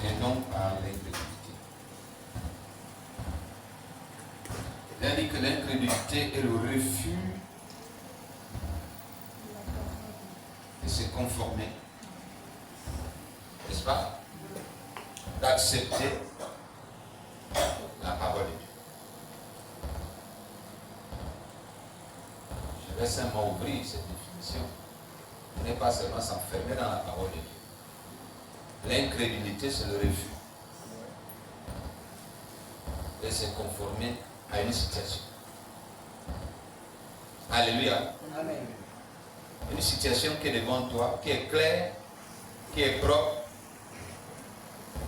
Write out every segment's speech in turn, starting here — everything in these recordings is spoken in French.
et non par l'incrédulité. Il a dit que l'incrédulité est le refus de se conformer, n'est-ce pas? D'accepter la parole de Dieu. Je vais simplement ouvrir cette définition. Ce n'est pas seulement s'enfermer dans la parole de Dieu. L'incrédulité, c'est le refus de se conformer à une situation. Alléluia. Amen. Une situation qui est devant toi, qui est claire, qui est propre.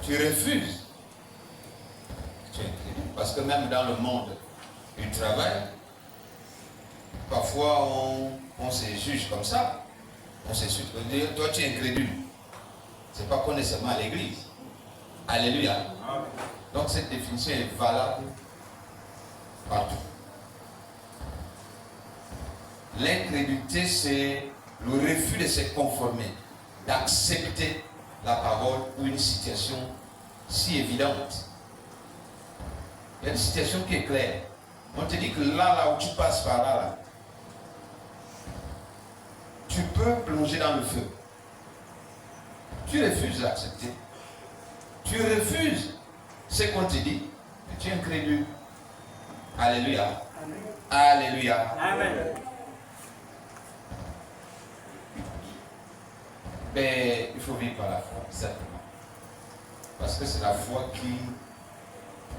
Tu refuses. Tu es incrédule. Parce que même dans le monde du travail, parfois on se juge comme ça. On se juge. Toi tu es incrédule. C'est pas qu'on est seulement à l'église. Alléluia. Amen. Donc cette définition est valable partout. L'incrédulité, c'est le refus de se conformer, d'accepter la parole ou une situation si évidente. Il y a une situation qui est claire. On te dit que là où tu passes par là, tu peux plonger dans le feu. Tu refuses d'accepter. Tu refuses ce qu'on te dit, mais tu es incrédule. Alléluia. Amen. Alléluia. Amen. Mais il faut vivre par la foi, certainement. Parce que c'est la foi qui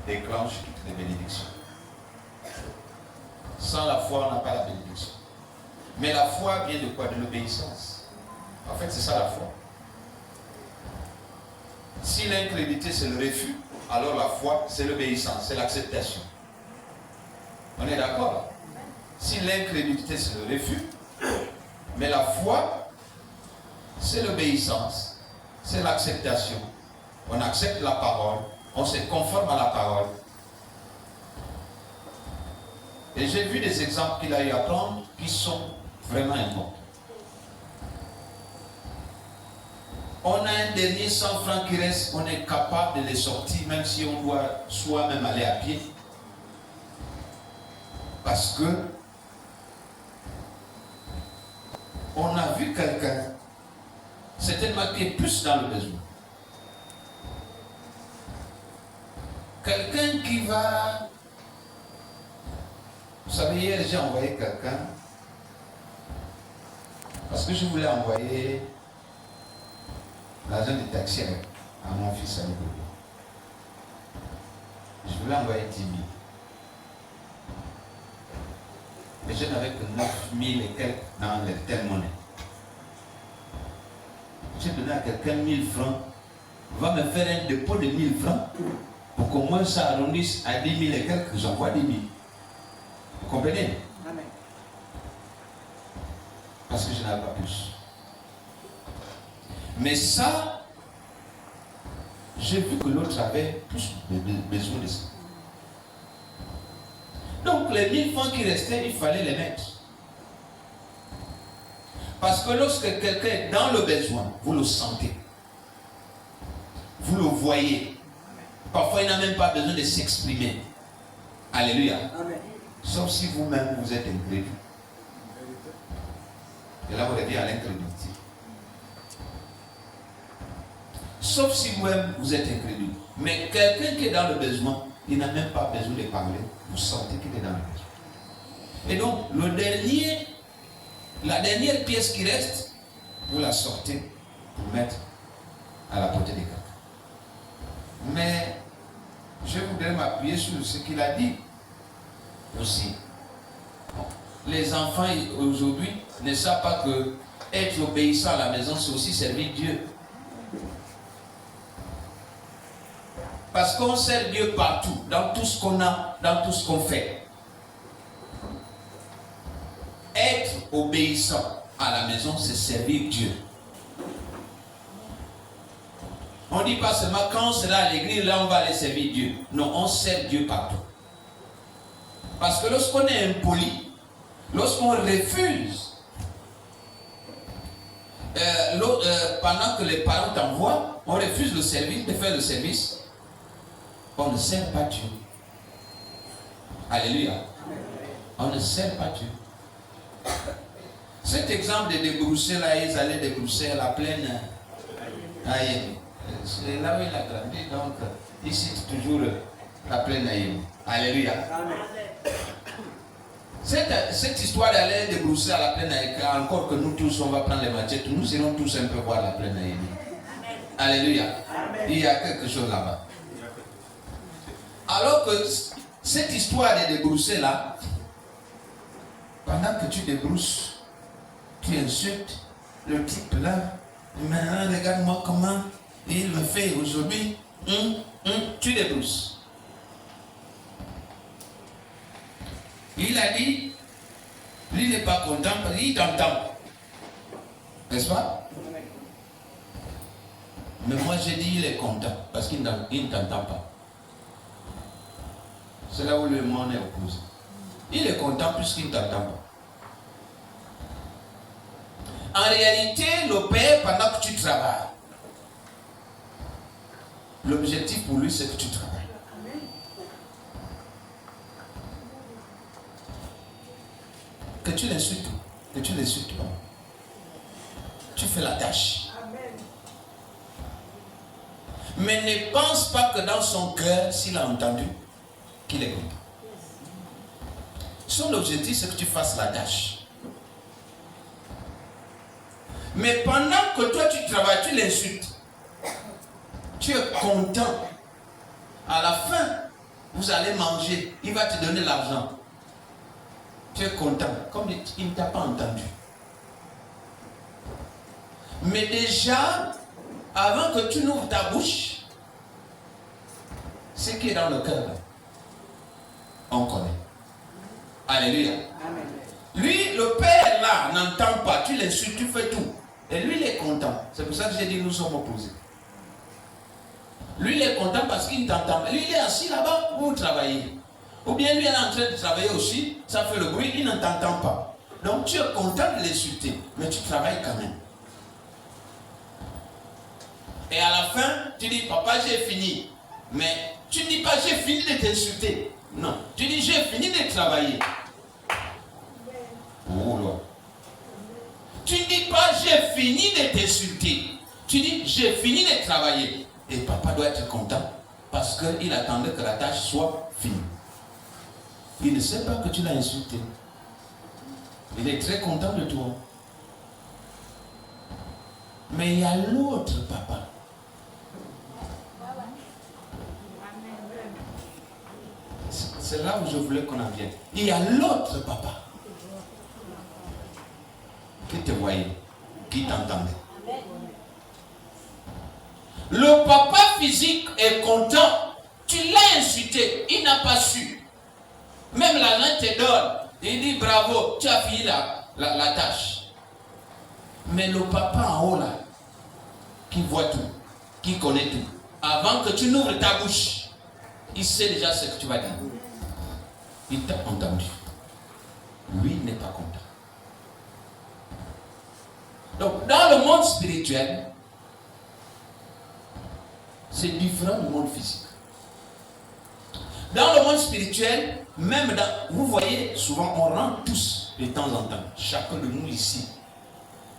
déclenche toutes les bénédictions. Sans la foi, on n'a pas la bénédiction. Mais la foi vient de quoi? De l'obéissance. En fait, c'est ça la foi. Si l'incrédulité, c'est le refus, alors la foi, c'est l'obéissance, c'est l'acceptation. On est d'accord? Si l'incrédulité, c'est le refus, mais la foi, c'est l'obéissance, c'est l'acceptation. On accepte la parole, on se conforme à la parole. Et j'ai vu des exemples qu'il a eu à prendre qui sont vraiment importants. On a un dernier 100 francs qui reste, on est capable de les sortir, même si on doit soi-même aller à pied. Parce que on a vu quelqu'un, certainement qui est plus dans le besoin. Quelqu'un qui va... Vous savez, hier j'ai envoyé quelqu'un, parce que je voulais envoyer l'argent du taxi à mon fils à l'école. Je voulais envoyer 10 000. Mais je n'avais que 9 000 et quelques dans les telles monnaies. J'ai donné à quelqu'un 1 000 francs. Il va me faire un dépôt de 1 000 francs pour qu'au moins ça arrondisse à 10 000 et quelques. J'envoie 10 000. Vous comprenez? Amen. Parce que je n'avais pas plus. Mais ça, j'ai vu que l'autre avait plus besoin de ça. Donc les 1 000 francs qui restaient, il fallait les mettre. Parce que lorsque quelqu'un est dans le besoin, vous le sentez. Vous le voyez. Parfois, il n'a même pas besoin de s'exprimer. Alléluia. Amen. Sauf si vous-même, vous êtes incrédule. Et là, vous revient à l'incrédulité. Sauf si vous-même, vous êtes incrédule. Mais quelqu'un qui est dans le besoin, il n'a même pas besoin de parler. Vous sentez qu'il est dans le besoin. Et donc, la dernière pièce qui reste, vous la sortez pour mettre à la portée de quelqu'un. Mais je voudrais m'appuyer sur ce qu'il a dit aussi. Bon. Les enfants aujourd'hui ne savent pas que être obéissant à la maison, c'est aussi servir Dieu. Parce qu'on sert Dieu partout, dans tout ce qu'on a, dans tout ce qu'on fait. Être obéissant à la maison, c'est servir Dieu. On ne dit pas seulement quand on sera à l'église, là on va aller servir Dieu. Non, on sert Dieu partout. Parce que lorsqu'on est impoli, lorsqu'on refuse, pendant que les parents t'envoient, on refuse le service, de faire le service. On ne sert pas Dieu. Alléluia. On ne sert pas Dieu. Cet exemple de débrousser là, ils allaient débrousser à la plaine. C'est là où il a grandi, donc il cite toujours la plaine Aïe. Alléluia. Cette histoire d'aller débrousser à la plaine Aïe, encore que nous tous on va prendre les machettes, nous irons tous un peu voir la plaine Aïe. Alléluia. Il y a quelque chose là-bas. Alors que cette histoire de débrousser là, pendant que tu débrousses, tu insultes le type là, maintenant regarde-moi comment il me fait aujourd'hui, tu débrousses. Il a dit, lui n'est pas content parce qu'il t'entend. N'est-ce pas? Mais moi j'ai dit il est content parce qu'il ne t'entend pas. C'est là où le monde est opposé. Il est content puisqu'il ne t'entend pas. En réalité, le père, pendant que tu travailles, l'objectif pour lui, c'est que tu travailles. Que tu l'insultes, que tu l'insultes pas. Tu fais la tâche. Mais ne pense pas que dans son cœur, s'il a entendu, qu'il est content. Son objectif, c'est que tu fasses la tâche. Mais pendant que toi tu travailles, tu l'insultes. Tu es content. À la fin, vous allez manger. Il va te donner l'argent. Tu es content. Comme il ne t'a pas entendu. Mais déjà, avant que tu n'ouvres ta bouche, ce qui est dans le cœur, on connaît. Alléluia. Amen. Lui, le père là, n'entend pas. Tu l'insultes, tu fais tout. Et lui, il est content. C'est pour ça que j'ai dit nous sommes opposés. Lui, il est content parce qu'il t'entend. Lui, il est assis là-bas où vous travaillez. Ou bien lui, il est en train de travailler aussi. Ça fait le bruit, il ne t'entend pas. Donc, tu es content de l'insulter. Mais tu travailles quand même. Et à la fin, tu dis, papa, j'ai fini. Mais tu ne dis pas, j'ai fini de t'insulter. Non. Tu dis, j'ai fini de travailler. Oh là. Tu ne dis pas, j'ai fini de t'insulter. Tu dis, j'ai fini de travailler. Et papa doit être content parce qu'il attendait que la tâche soit finie. Il ne sait pas que tu l'as insulté. Il est très content de toi. Mais il y a l'autre papa. C'est là où je voulais qu'on en vienne. Il y a l'autre papa qui te voyait, qui t'entendait. Le papa physique est content. Tu l'as insulté, il n'a pas su. Même la main te donne. Il dit bravo, tu as fini la tâche. Mais le papa en haut là, qui voit tout, qui connaît tout, avant que tu n'ouvres ta bouche, il sait déjà ce que tu vas dire. Il t'a entendu. Lui n'est pas content. Donc, dans le monde spirituel, c'est différent du monde physique. Dans le monde spirituel, même vous voyez, souvent on rentre tous de temps en temps. Chacun de nous ici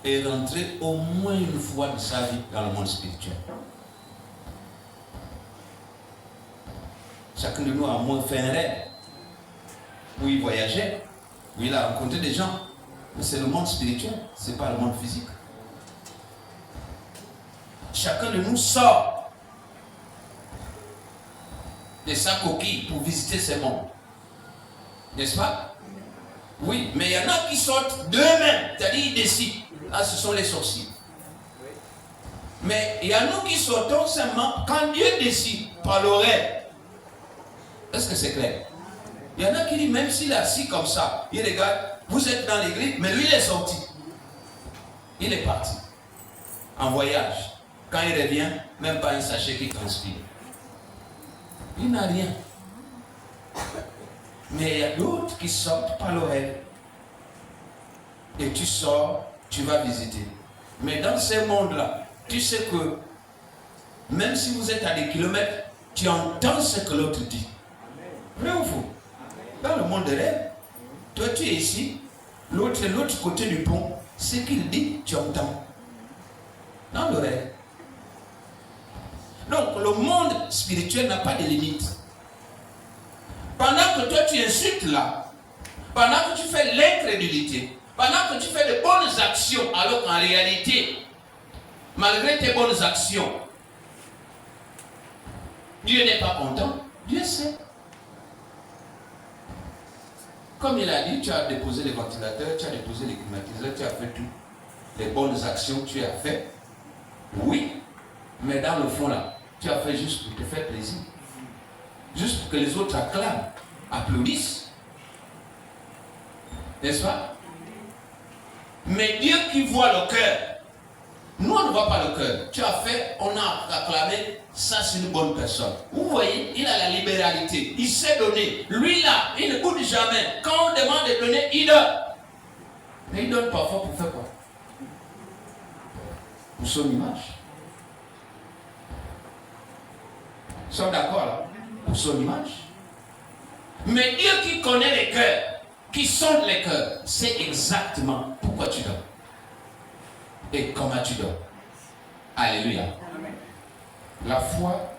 est rentré au moins une fois de sa vie dans le monde spirituel. Chacun de nous a au moins fait un rêve où il voyageait, où il a rencontré des gens. Mais c'est le monde spirituel, ce n'est pas le monde physique. Chacun de nous sort de sa coquille pour visiter ce monde. N'est-ce pas? Oui, mais il y en a qui sortent d'eux-mêmes, c'est-à-dire ils décident. Là, ce sont les sorciers. Mais il y a nous qui sortons seulement quand Dieu décide, par l'oreille. Est-ce que c'est clair? Il y en a qui disent, même s'il est assis comme ça, il regarde, vous êtes dans l'église, mais lui il est sorti. Il est parti. En voyage. Quand il revient, même pas un sachet qui transpire. Il n'a rien. Mais il y a d'autres qui sortent par l'oreille. Et tu sors, tu vas visiter. Mais dans ces mondes-là, tu sais que même si vous êtes à des kilomètres, tu entends ce que l'autre dit. Vrai ou faux? Dans le monde des rêves, toi tu es ici, l'autre est l'autre côté du pont, ce qu'il dit, tu entends. Dans le rêve. Donc le monde spirituel n'a pas de limite. Pendant que toi tu insultes là, pendant que tu fais l'incrédulité, pendant que tu fais de bonnes actions, alors qu'en réalité, malgré tes bonnes actions, Dieu n'est pas content, Dieu sait. Comme il a dit, tu as déposé les ventilateurs, tu as déposé les climatiseurs, tu as fait tout. Les bonnes actions que tu as fait, oui, mais dans le fond là, tu as fait juste pour te faire plaisir. Juste pour que les autres acclament, applaudissent. N'est-ce pas? Mais Dieu qui voit le cœur, nous on ne voit pas le cœur. Tu as fait, on a acclamé, ça c'est une bonne personne. Vous voyez, il a la libéralité, il sait donner. Lui là, il ne boude jamais. Quand on demande de donner, il donne. Mais il donne parfois pour faire quoi? Pour son image. Nous sommes d'accord là? Pour son image. Mais Dieu qui connaît les cœurs, qui sonde les cœurs, sait exactement pourquoi tu donnes. Et comment tu donnes. Alléluia. Amen. La foi,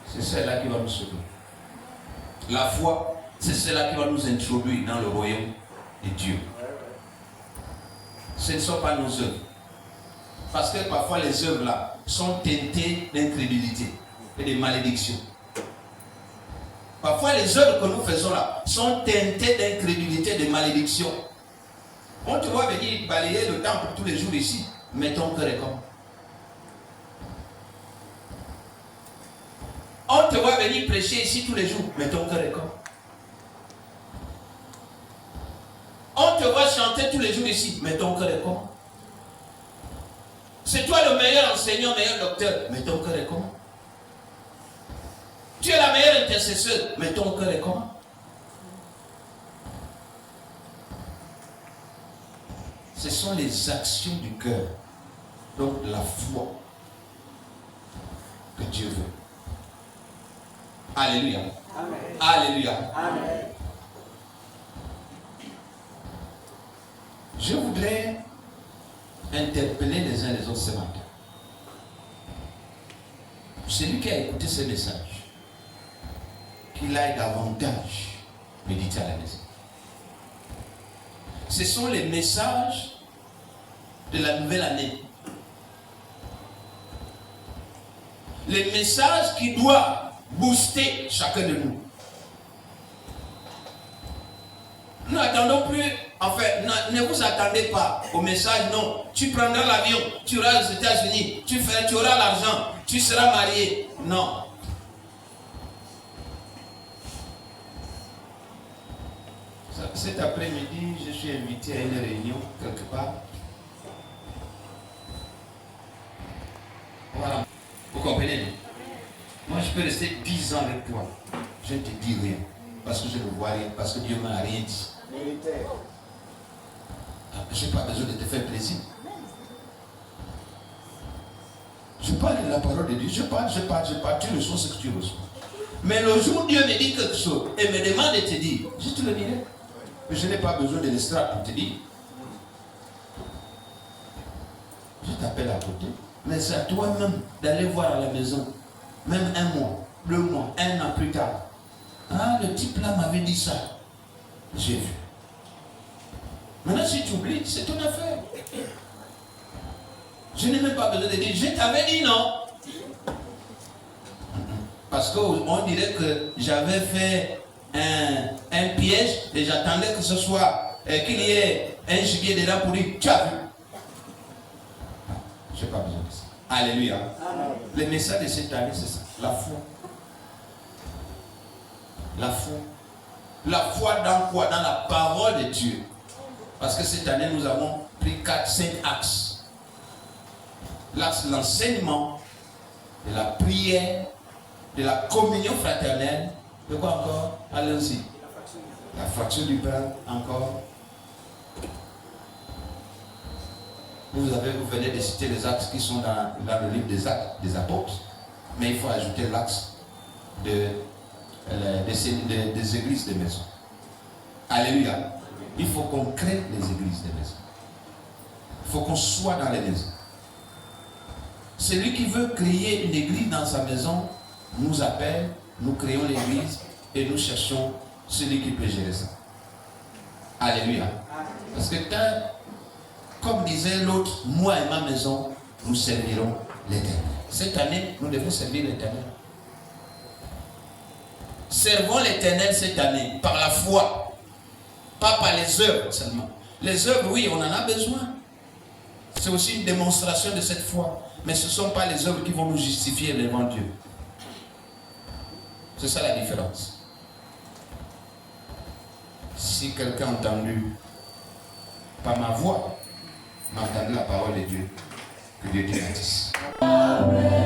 c'est celle-là qui va nous sauver. La foi, c'est celle-là qui va nous introduire dans le royaume de Dieu. Ce ne sont pas nos œuvres. Parce que parfois les œuvres là sont teintées d'incrédulité et de malédiction. Parfois les œuvres que nous faisons là sont teintées d'incrédulité et de malédiction. On te voit venir balayer le temple tous les jours ici, mais ton cœur est comme. On te voit venir prêcher ici tous les jours, mais ton cœur est comme. On te voit chanter tous les jours ici, mais ton cœur est comme. C'est toi le meilleur enseignant, le meilleur docteur, mais ton cœur est comment? Tu es la meilleure intercesseuse, mais ton cœur est comment? Ce sont les actions du cœur, donc la foi que Dieu veut. Alléluia. Amen. Alléluia. Amen. Je voudrais interpeller les uns les autres ce matin. Celui qui a écouté ce message, qu'il aille davantage méditer à la maison. Ce sont les messages de la nouvelle année. Les messages qui doivent booster chacun de nous. Nous n'attendons plus, en fait, ne vous attendez pas au message, non. Tu prendras l'avion, tu iras aux États-Unis, tu auras l'argent, tu seras marié. Non. Cet après-midi, je suis invité à une réunion quelque part. Voilà. Vous comprenez? Moi, je peux rester 10 ans avec toi. Je ne te dis rien. Parce que je ne vois rien. Parce que Dieu ne m'a rien dit. Je n'ai pas besoin de te faire plaisir. Je parle de la parole de Dieu. Je parle. Tu reçois ce que tu reçois. Mais le jour où Dieu me dit quelque chose et me demande de te dire, je te le dirai. Mais je n'ai pas besoin de l'extra pour te dire. Je t'appelle à côté. Mais c'est à toi-même d'aller voir à la maison. Même 1 mois, 2 mois, 1 an plus tard. Ah, le type là m'avait dit ça. J'ai vu. Maintenant, si tu oublies, c'est ton affaire. Je n'ai même pas besoin de dire, je t'avais dit non. Parce qu'on dirait que j'avais fait un piège et j'attendais que ce soit, qu'il y ait un gibier dedans pour dire, tu as vu. Je n'ai pas besoin de ça. Alléluia. Amen. Le message de cette année, c'est ça. La foi. La foi. La foi dans quoi? Dans la parole de Dieu. Parce que cette année, nous avons pris 4-5 axes. L'axe de l'enseignement, de la prière, de la communion fraternelle. De quoi encore? Allons-y. La fracture du pain, encore. Vous venez de citer les actes qui sont dans le livre des actes des apôtres, mais il faut ajouter l'axe des églises de maison. Alléluia. Il faut qu'on crée les églises de maison. Il faut qu'on soit dans les maisons. Celui qui veut créer une église dans sa maison nous appelle, nous créons l'église et nous cherchons celui qui peut gérer ça. Alléluia. Parce que comme disait l'autre, moi et ma maison, nous servirons l'Éternel. Cette année, nous devons servir l'Éternel. Servons l'Éternel cette année par la foi, pas par les œuvres seulement. Les œuvres, oui, on en a besoin. C'est aussi une démonstration de cette foi. Mais ce ne sont pas les œuvres qui vont nous justifier devant Dieu. C'est ça la différence. Si quelqu'un a entendu, par ma voix, m'a entendu la parole de Dieu, que Dieu te bénisse. Amen.